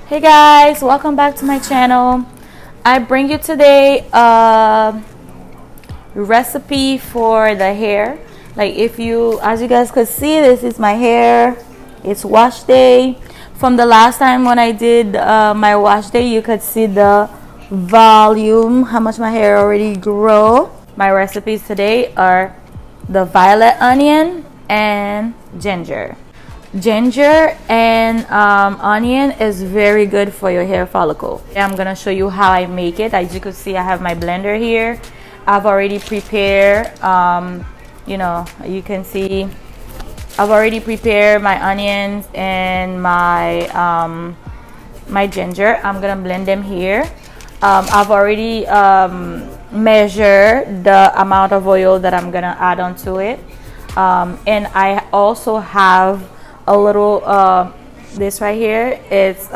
Hey guys, welcome back to my channel. I bring you today a recipe for the hair. Like, if you, as you guys could see, this is my hair. It's wash day. From the last time when I did my wash day, you could see the volume, how much my hair already grew. My recipes today are the violet onion and ginger. Ginger and onion is very good for your hair follicle. I'm gonna show you how I make it. As you can see, I have my blender here. I've already prepared you can see I've already prepared my onions and my my ginger. I'm gonna blend them here. I've already measured the amount of oil that I'm gonna add onto it, and I also have a little this right here. It's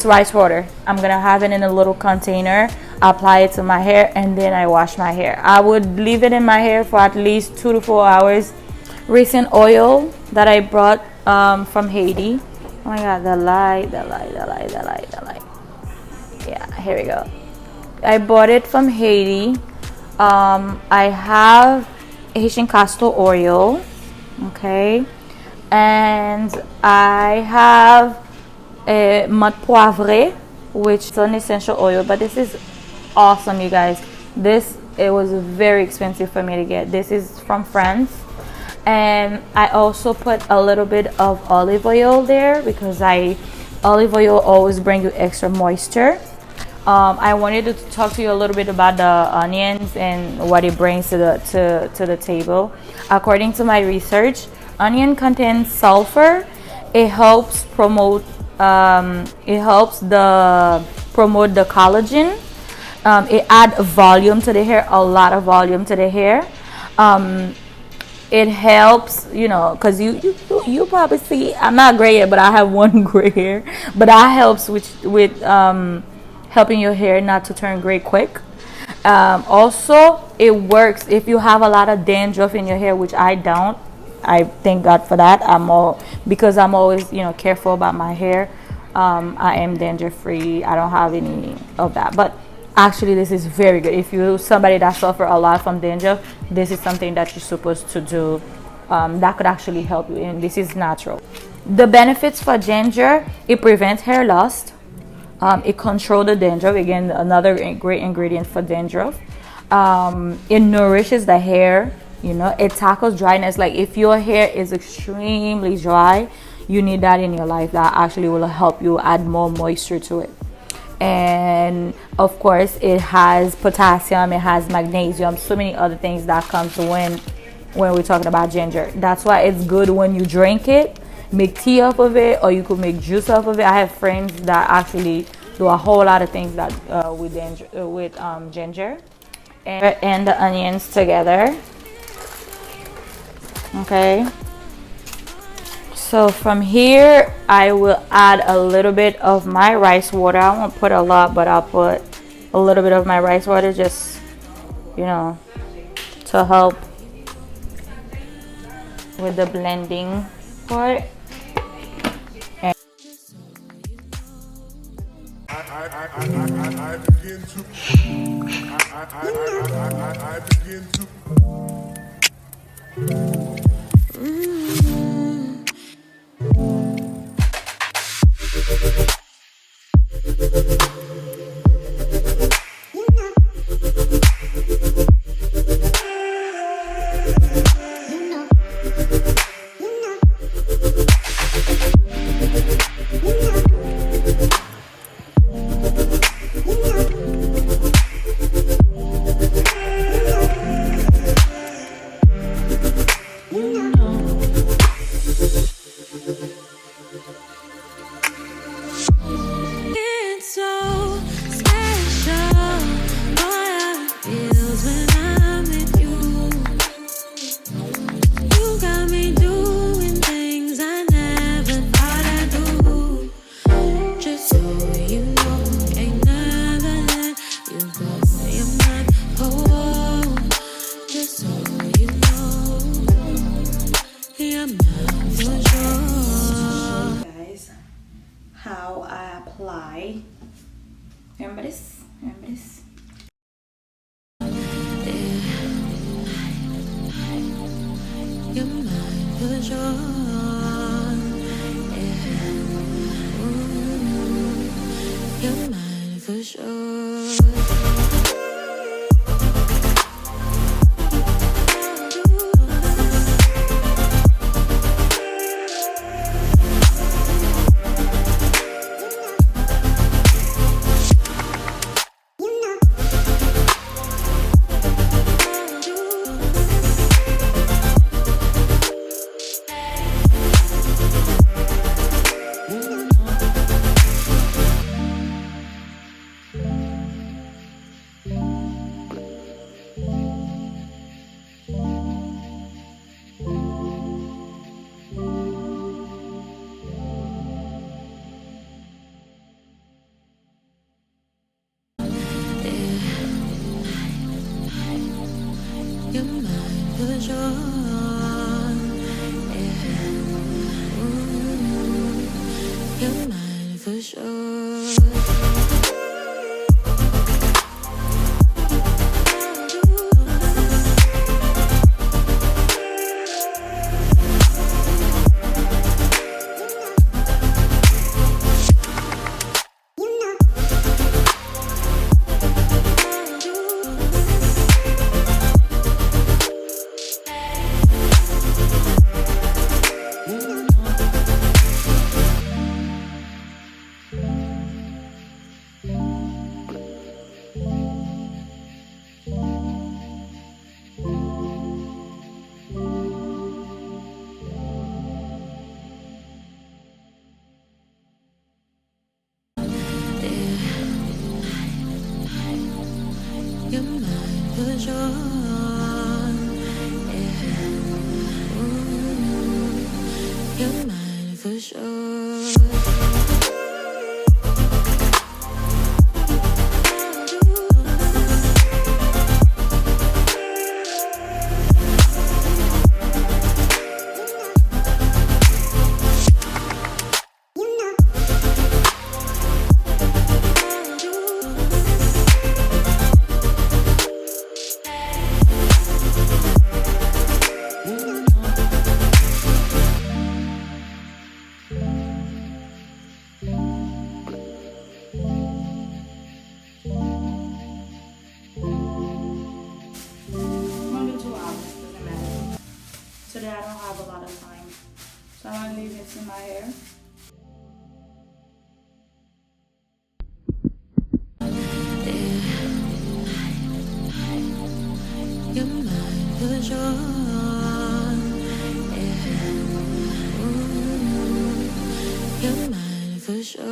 rice water. I'm gonna have it in a little container, apply it to my hair, and then I wash my hair. I would leave it in my hair for at least 2 to 4 hours. Recent oil that I brought from Haiti. Oh my god, the light. Yeah, here we go. I bought it from Haiti. I have Haitian castor oil, okay, and I have a mode poivre, which is an essential oil, but this is awesome, you guys. It was very expensive for me to get. This is from France. And I also put a little bit of olive oil there because olive oil always brings you extra moisture. I wanted to talk to you a little bit about the onions and what it brings to the table. According to my research, onion contains sulfur. It helps promote the collagen. It adds volume to the hair, a lot of volume to the hair. It helps, because you probably see I'm not gray yet, but I have one gray hair. But that helps with helping your hair not to turn gray quick. Also, it works if you have a lot of dandruff in your hair, which I don't. I thank God for that. Because I'm always careful about my hair. I am dandruff free. I don't have any of that. But actually, this is very good. If you're somebody that suffer a lot from dandruff, this is something that you're supposed to do. That could actually help you, and this is natural. The benefits for ginger: it prevents hair loss. It controls the dandruff. Again, another great ingredient for dandruff. It nourishes the hair. It tackles dryness. Like, if your hair is extremely dry, you need that in your life. That actually will help you add more moisture to it. And of course, it has potassium, it has magnesium, so many other things that comes when we're talking about ginger. That's why it's good when you drink it, make tea off of it, or you could make juice off of it. I have friends that actually do a whole lot of things that with ginger and the onions together. Okay, so from here I will add a little bit of my rice water. I won't put a lot, but I'll put a little bit of my rice water, just to help with the blending part. I begin to how I apply. Remember this? Remember this? Your mind was on, your mind for sure. Your mind was on, your mind for sure. Your mind was on, your mind for sure. Today I don't have a lot of time, so I'm gonna leave this in my hair. Your mind was on, your mind for sure.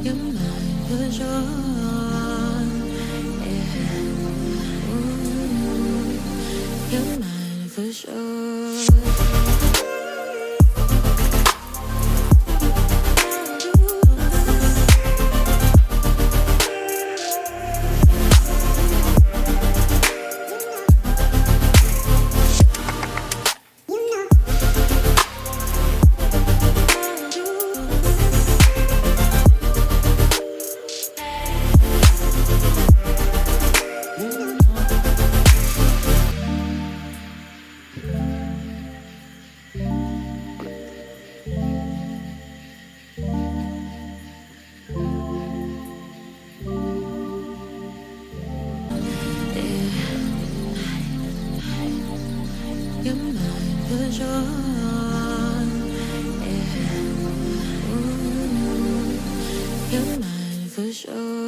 Your mind was on, your mind for sure. You're mine for sure.